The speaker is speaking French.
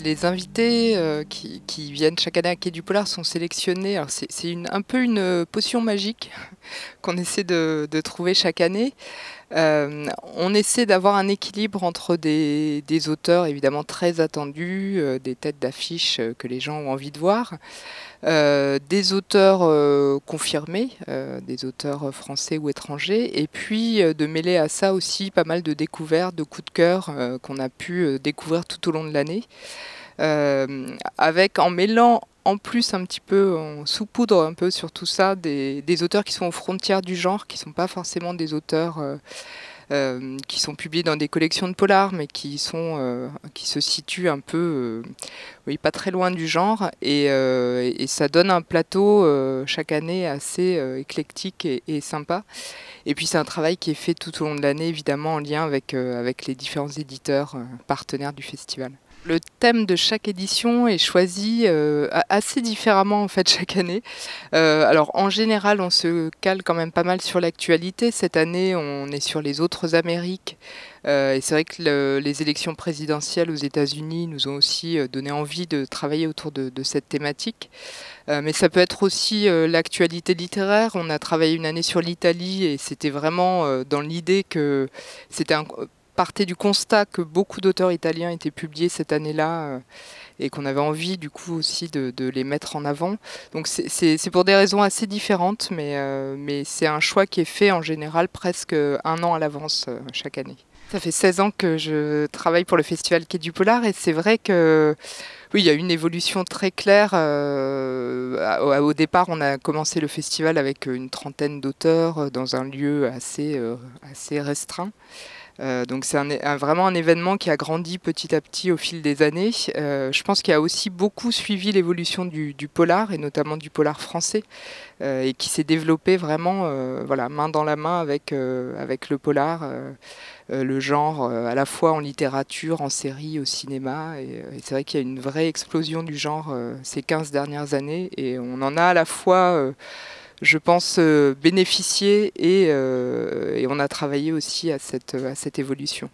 Les invités qui viennent chaque année à Quai du Polar sont sélectionnés. Alors c'est un peu une potion magique qu'on essaie de trouver chaque année. On essaie d'avoir un équilibre entre des auteurs évidemment très attendus, des têtes d'affiche que les gens ont envie de voir, des auteurs confirmés, des auteurs français ou étrangers, et puis de mêler à ça aussi pas mal de découvertes, de coups de cœur qu'on a pu découvrir tout au long de l'année, avec en mêlant en plus un petit peu, on saupoudre un peu sur tout ça des auteurs qui sont aux frontières du genre, qui ne sont pas forcément des auteurs qui sont publiés dans des collections de polar, mais qui se situent un peu, oui, pas très loin du genre, et ça donne un plateau chaque année assez éclectique et sympa. Et puis c'est un travail qui est fait tout au long de l'année, évidemment en lien avec les différents éditeurs partenaires du festival. Le thème de chaque édition est choisi assez différemment en fait chaque année. Alors en général, on se cale quand même pas mal sur l'actualité. Cette année, on est sur les autres Amériques. Et c'est vrai que les élections présidentielles aux États-Unis nous ont aussi donné envie de travailler autour de cette thématique. Mais ça peut être aussi l'actualité littéraire. On a travaillé une année sur l'Italie et c'était vraiment dans l'idée que c'était partait du constat que beaucoup d'auteurs italiens étaient publiés cette année-là et qu'on avait envie du coup aussi de les mettre en avant. Donc c'est pour des raisons assez différentes, mais c'est un choix qui est fait en général presque un an à l'avance chaque année. Ça fait 16 ans que je travaille pour le festival Quai du Polar et c'est vrai que oui, il y a une évolution très claire. Au départ, on a commencé le festival avec une trentaine d'auteurs dans un lieu assez restreint. Donc c'est vraiment un événement qui a grandi petit à petit au fil des années. Je pense qu'il a aussi beaucoup suivi l'évolution du polar, et notamment du polar français, et qui s'est développé vraiment voilà, main dans la main avec le polar, le genre à la fois en littérature, en série, au cinéma. Et c'est vrai qu'il y a une vraie explosion du genre ces 15 dernières années, et on en a à la fois je pense, bénéficier et on a travaillé aussi à cette évolution.